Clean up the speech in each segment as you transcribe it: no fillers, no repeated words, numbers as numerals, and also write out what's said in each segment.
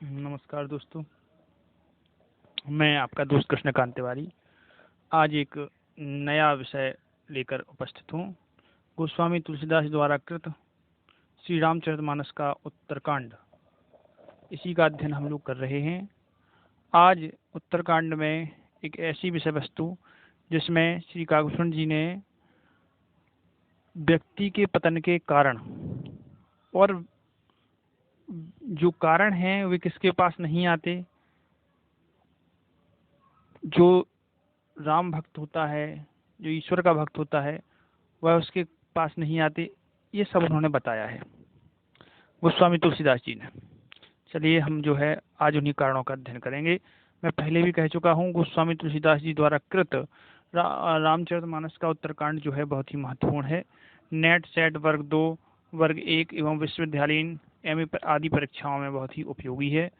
नमस्कार दोस्तों। मैं आपका दोस्त कृष्णकांत तिवारी आज एक नया विषय लेकर उपस्थित हूँ। गोस्वामी तुलसीदास द्वारा कृत श्री रामचरितमानस का उत्तरकांड, इसी का अध्ययन हम लोग कर रहे हैं। आज उत्तरकांड में एक ऐसी विषय वस्तु जिसमें श्री काकभूषण जी ने व्यक्ति के पतन के कारण, और जो कारण हैं वे किसके पास नहीं आते, जो राम भक्त होता है, जो ईश्वर का भक्त होता है, वह उसके पास नहीं आते। ये सब उन्होंने बताया है गोस्वामी तुलसीदास जी ने। चलिए हम जो है आज उन्हीं कारणों का अध्ययन करेंगे। मैं पहले भी कह चुका हूँ, गोस्वामी तुलसीदास जी द्वारा कृत रामचरितमानस का उत्तरकांड जो है बहुत ही महत्वपूर्ण है। नेट सेट वर्ग 2, वर्ग 1 एवं विश्वविद्यालयीन एमए आदि परीक्षाओं में बहुत ही उपयोगी है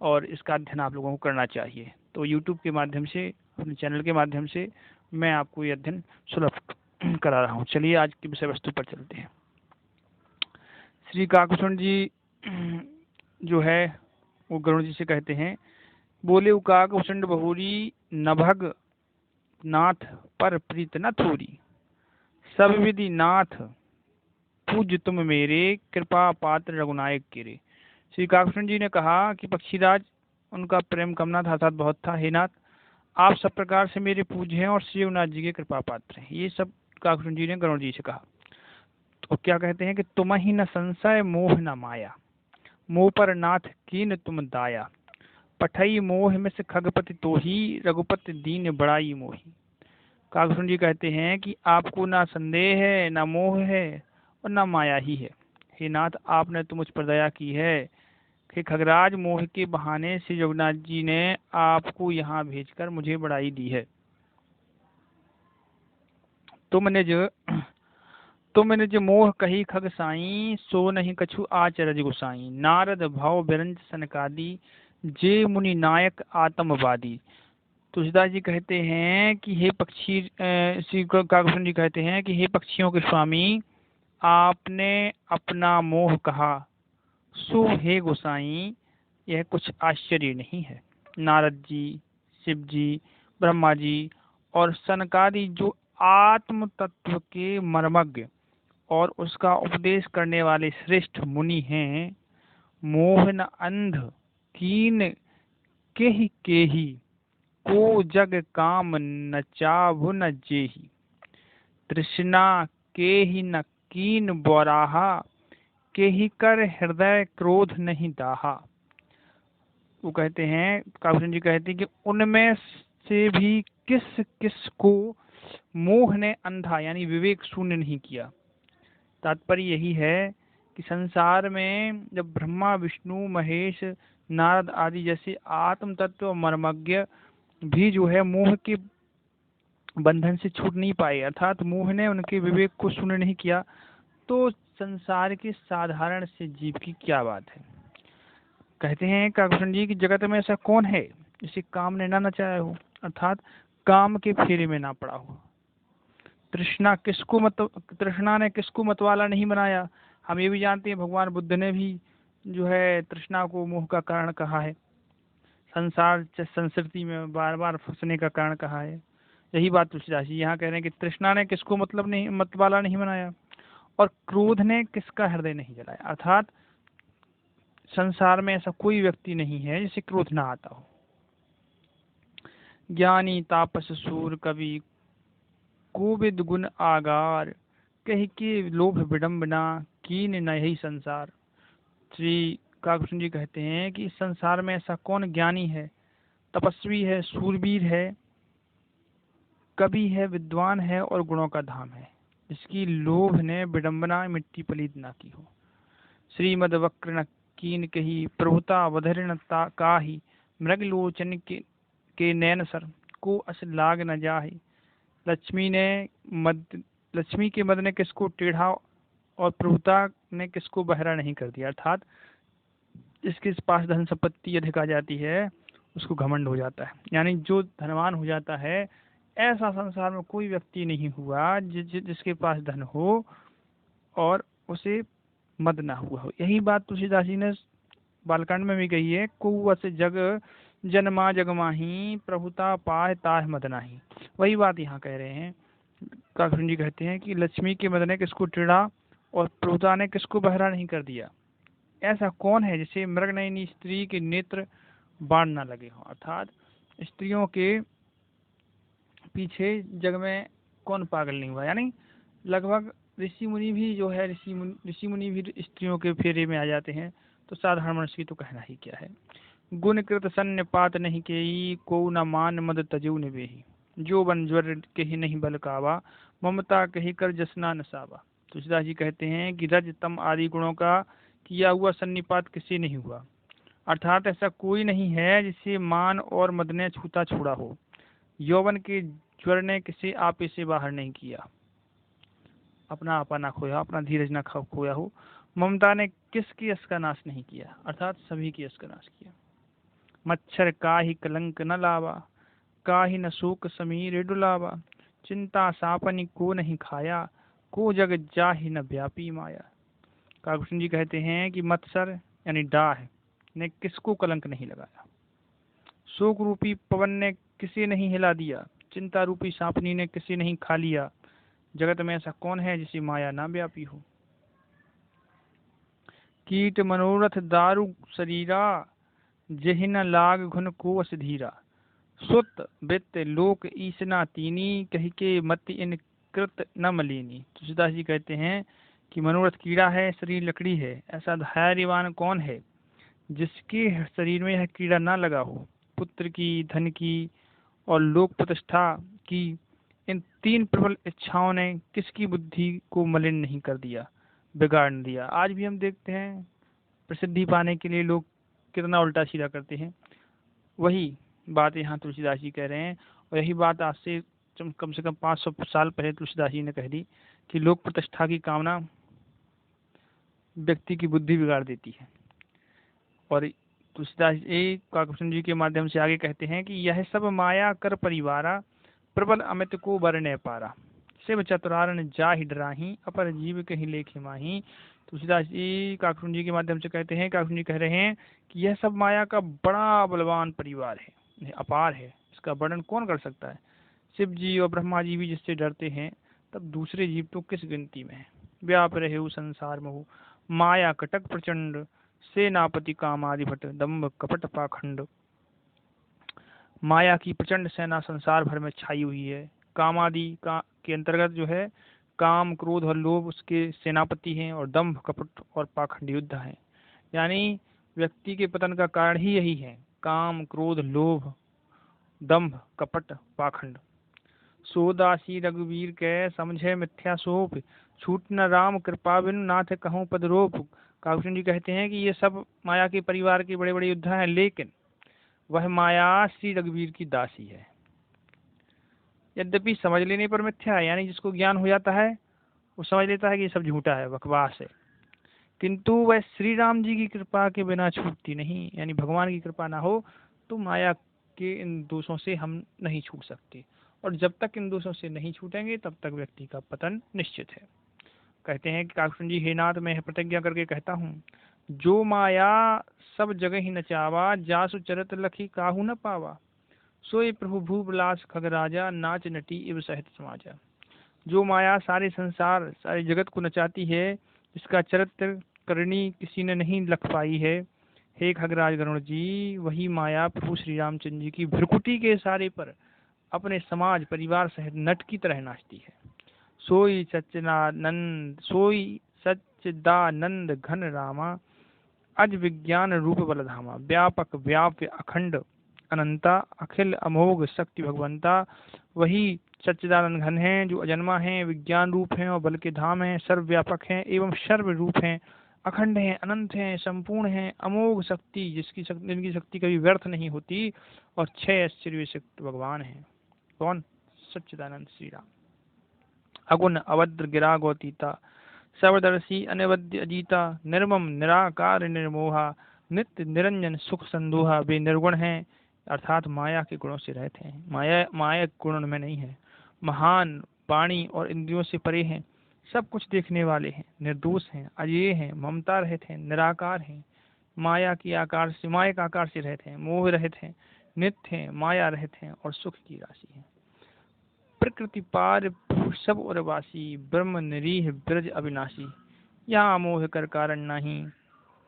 और इसका अध्ययन आप लोगों को करना चाहिए। तो यूट्यूब के माध्यम से, अपने चैनल के माध्यम से मैं आपको ये अध्ययन सुलभ करा रहा हूँ। चलिए आज की विषय वस्तु पर चलते हैं। श्री काकभूषण जी जो है वो गरुड़ जी से कहते हैं, बोले काकभूषण बहुरी नभग नाथ पर प्रीत न थोरी, सब विधि नाथ पूज तुम मेरे, कृपा पात्र रघुनायक केरे। श्री काकभूषण जी ने कहा कि पक्षीराज, उनका प्रेम कमना था, अर्थात बहुत था, हे नाथ आप सब प्रकार से मेरे पूज्य हैं और श्री रघुनाथ जी के कृपा पात्र हैं। ये सब काकभूषण जी ने गरुड़ जी से कहा। तो क्या कहते हैं कि तुम ही न संशय मोह न माया, मोह पर नाथ कीन तुम दाया, पठई मोह में से खगपति तो ही, रघुपति दीन बड़ाई मोही। काकभूषण जी कहते हैं कि आपको ना संदेह है, ना मोह है और ना माया ही है। हे नाथ, आपने तो मुझ पर दया की है कि खगराज मोह के बहाने श्री रघुनाथ जी ने आपको यहाँ भेजकर मुझे बड़ाई दी है। तुमने जो मोह कही खग साई, सो नहीं कछु आचरज गुसाई, नारद भव बिरंज सनकादि, जे मुनि नायक आत्मवादी। तुलसीदास जी कहते हैं कि हे पक्षी, श्री काकभूषण जी कहते हैं कि हे पक्षियों के स्वामी, आपने अपना मोह कहा, सो हे गोसाई यह कुछ आश्चर्य नहीं है। नारद जी, शिव जी, ब्रह्मा जी और सनकादि जो आत्म तत्व के मर्मज्ञ और उसका उपदेश करने वाले श्रेष्ठ मुनि हैं, मोह न अंध कीन के ही, को जग काम न चाभु न जेही, तृष्णा के ही न कीन बोराहा, के ही कर हृदय क्रोध नहीं दाहा। वो कहते हैं, काकभूषण जी कहते हैं कि उनमें से भी किस किस को मोह ने अंधा यानी विवेक शून्य नहीं किया। तात्पर्य यही है कि संसार में जब ब्रह्मा विष्णु महेश नारद आदि जैसे आत्म तत्व मर्मज्ञ भी जो है मोह के बंधन से छूट नहीं पाए, अर्थात मोह ने उनके विवेक को शून्य नहीं किया, तो संसार के साधारण से जीव की क्या बात है। कहते हैं काकभूषण जी कि जगत में ऐसा कौन है जिसे काम ने ना नचाया हो, अर्थात काम के फेरे में ना पड़ा हो। तृष्णा ने किसको मतवाला नहीं बनाया। हम ये भी जानते हैं भगवान बुद्ध ने भी जो है तृष्णा को मोह का कारण कहा है, संसार संस्कृति में बार बार फंसने का कारण कहा है। यही बात तुलसीदास जी यहाँ कह रहे हैं कि तृष्णा ने किसको मतवाला नहीं बनाया और क्रोध ने किसका हृदय नहीं जलाया, अर्थात संसार में ऐसा कोई व्यक्ति नहीं है जिसे क्रोध ना आता हो। ज्ञानी तापस सूर कवि, कोविद गुण आगार, कह के लोभ विडम्बना, कीन न यही संसार। श्री काकभूषण जी कहते हैं कि इस संसार में ऐसा कौन ज्ञानी है, तपस्वी है, सूरवीर है, कवि है, विद्वान है और गुणों का धाम है, जिसकी लोभ ने विडम्बना मिट्टी पलीद ना की हो। श्रीमद वक्र न कीन कही, प्रभुता वधरण काहि, मृगलोचन के नैन सर, को अस लाग न जाहि। लक्ष्मी के मद ने किसको टेढ़ा और प्रभुता ने किसको बहरा नहीं कर दिया, अर्थात जिसके पास धन संपत्ति अधिक आ जाती है उसको घमंड हो जाता है, यानी जो धनवान हो जाता है, ऐसा संसार में कोई व्यक्ति नहीं हुआ जिसके पास धन हो और उसे मद ना हुआ हो। यही बात तुलसीदास जी ने बालकांड में भी कही है, कुवस जग जन्मा जगमाही प्रभुता पाह ताह मदनाही। वही बात यहाँ कह रहे हैं। काकभूषण जी कहते हैं कि लक्ष्मी के मद ने किसको टेढ़ा और प्रभुता ने किसको बहरा नहीं कर दिया। ऐसा कौन है जिसे मृगनयनी स्त्री के नेत्र बाण न लगे हो। अर्थात स्त्रियों के पीछे जग में कौन पागल नहीं हुआ, यानी लगभग ऋषि मुनि भी जो है ऋषि मुनि भी स्त्रियों के फेरे में आ जाते हैं, तो साधारण मनुष्य की तो कहना ही क्या है। गुण कृत सन्य पात नहीं केई को न मान मद तजु निवेही, जो बन ज्वर कही नहीं बल कावा ममता कही कर जसना नसावा। तुलसीदास जी कहते हैं कि रज तम आदि गुणों का किया हुआ सन्निपात किसी नहीं हुआ, अर्थात ऐसा कोई नहीं है जिसे मान और मद ने छूता छोड़ा हो। यौवन के ज्वर ने किसी आपे से बाहर नहीं किया, अपना आपा ना खोया, अपना धीरज ना खोया हो। ममता ने किसकी यश का नाश नहीं किया, अर्थात सभी की यश का नाश किया। मच्छर का ही कलंक न लावा, का ही न शोक समीर डुलावा, चिंता सापनी को नहीं खाया, को जग जा ही न व्यापी माया। काकभूषण जी कहते हैं कि मत्सर यानी डाह ने किसको कलंक नहीं लगाया, शोक रूपी पवन ने किसी नहीं हिला दिया, चिंता रूपी सांपनी ने किसी नहीं खा लिया। जगत में ऐसा कौन है जिसे माया ना व्यापी हो। कीट मनोरथ दारु शरीरा, जहि न लाग घुन को अस धीरा, सुत वित्त लोक ईसना तीनी, कही के मत इन कृत न मलिनी। तुलसीदास जी कहते हैं कि मनोरथ कीड़ा है, शरीर लकड़ी है, ऐसा धैर्यवान कौन है जिसके शरीर में यह कीड़ा ना लगा हो। पुत्र की, धन की और लोक प्रतिष्ठा की इन तीन प्रबल इच्छाओं ने किसकी बुद्धि को मलिन नहीं कर दिया, बिगाड़ नहीं दिया। आज भी हम देखते हैं प्रसिद्धि पाने के लिए लोग कितना उल्टा सीधा करते हैं। वही बात यहाँ तुलसीदास जी कह रहे हैं, और यही बात आज से कम से कम 500 साल पहले तुलसीदास जी ने कह दी कि लोक प्रतिष्ठा की कामना व्यक्ति की बुद्धि बिगाड़ देती है। और तुलसीदास काकभूषण जी के माध्यम से आगे कहते हैं कि यह सब माया कर परिवारा, प्रबल अमित को बरने पारा, शिव चतुरारण जा ही डराही, अपर जीव कहीं लेखे माही। तुलसीदास जी काकभूषण जी के माध्यम से कहते हैं, काकभूषण जी कह रहे हैं कि यह सब माया का बड़ा बलवान परिवार है, अपार है, इसका वर्णन कौन कर सकता है। शिव जी और ब्रह्मा जी भी जिससे डरते हैं, तब दूसरे जीव तो किस गिनती में है। व्याप रहे संसार महु, माया कटक प्रचंड, सेनापति कामाधिपट, दम्भ कपट पाखंड। माया की प्रचंड सेना संसार भर में छाई हुई है। कामादि का के अंतर्गत जो है काम, क्रोध और लोभ उसके सेनापति हैं, और दंभ, कपट और पाखंड युद्ध हैं। यानी व्यक्ति के पतन का कारण ही यही है, काम, क्रोध, लोभ, दंभ, कपट, पाखंड। सोदासी रघुवीर के समझे मिथ्या सोप, छूट न राम कृपा बिन नाथ कहूँ पदरोप। काकभूषण जी कहते हैं कि ये सब माया के परिवार के बड़े बड़े योद्धा हैं, लेकिन वह माया श्री रघुवीर की दासी है। यद्यपि समझ लेने पर मिथ्या है, यानी जिसको ज्ञान हो जाता है वो समझ लेता है कि ये सब झूठा है, बकवास है, किंतु वह श्री राम जी की कृपा के बिना छूटती नहीं। यानी भगवान की कृपा ना हो तो माया के इन दोषों से हम नहीं छूट सकते, और जब तक इन दोषों से नहीं छूटेंगे तब तक व्यक्ति का पतन निश्चित है। कहते हैं कि काकभूषण जी, हे नाथ, मैं प्रतिज्ञा करके कहता हूँ, जो माया सब जगह ही नचावा, जासु चरत लखी काहू न पावा, सोई प्रभु भूपलास खगराजा, नाच नटी इव सहित समाजा। जो माया सारे संसार सारे जगत को नचाती है, जिसका चरित्र करनी किसी ने नहीं लख पाई है, हे खगराज गरुण जी, वही माया प्रभु श्री रामचंद्र जी की भ्रुकुटी के सारे पर अपने समाज परिवार सहित नट की तरह नाचती है। सोई सच्चिदानंद घन रामा, अज विज्ञान रूप बलधामा, व्यापक व्याप्य अखंड अनंता, अखिल अमोघ शक्ति भगवंता। वही सच्चिदानंद घन है, जो अजन्मा है, विज्ञान रूप है और बल के धाम है, सर्वव्यापक है एवं सर्व रूप है, अखंड है, अनंत है, संपूर्ण है, अमोघ शक्ति जिनकी शक्ति कभी व्यर्थ नहीं होती, और 6 आश्चर्य शक्ति भगवान है। कौन? सच्चिदानंद श्री राम। अगुण अवद्र गिरा गौतीता, सर्वदर्शी अनिवद्य अजीता, निर्मम निराकार निर्मोहा, नित्य निरंजन सुख संदोहा। वे निर्गुण हैं, अर्थात माया के गुणों से रहते हैं, माया गुण में नहीं है। महान, वाणी और इंद्रियों से परे हैं, सब कुछ देखने वाले हैं, निर्दोष हैं, अजेय हैं, ममता रहित हैं, निराकार हैं, माया के आकार से रहित हैं, मोह रहित हैं, नित्य हैं, माया रहित हैं और सुख की राशि हैं। प्रकृति पार सब और वासी, ब्रह्म निरीह ब्रज अविनाशी, यहाँ मोह कर कारण नाही,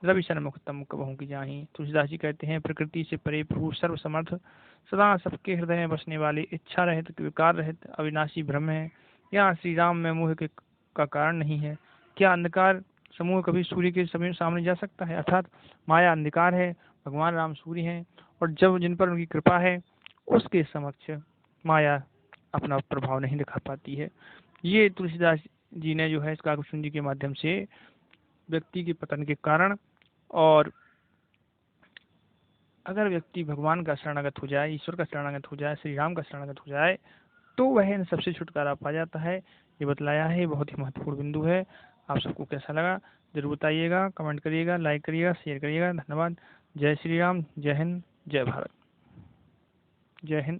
रवि सन्मुख तम कबहू की जाही। तुलसीदास जी कहते हैं, प्रकृति से परे प्रभु सर्व समर्थ, सदा सबके हृदय में बसने वाले, इच्छा रहित, विकार रहित, अविनाशी ब्रह्म है। यहाँ श्री राम में मोह के का कारण नहीं है। क्या अंधकार समूह कभी सूर्य के सामने जा सकता है? अर्थात माया अंधकार है, भगवान राम सूर्य हैं, और जब जिन पर उनकी कृपा है उसके समक्ष माया अपना प्रभाव नहीं दिखा पाती है। ये तुलसीदास जी ने जो है इस काकभूषुंडी के माध्यम से व्यक्ति के पतन के कारण, और अगर व्यक्ति भगवान का शरणागत हो जाए, ईश्वर का शरणागत हो जाए, श्री राम का शरणागत हो जाए, तो वह इन सबसे छुटकारा पा जाता है। ये बतलाया है, बहुत ही महत्वपूर्ण बिंदु है। आप सबको कैसा लगा जरूर बताइएगा, कमेंट करिएगा, लाइक करिएगा, शेयर करिएगा। धन्यवाद। जय श्री राम, जय हिंद, जय भारत, जय हिंद।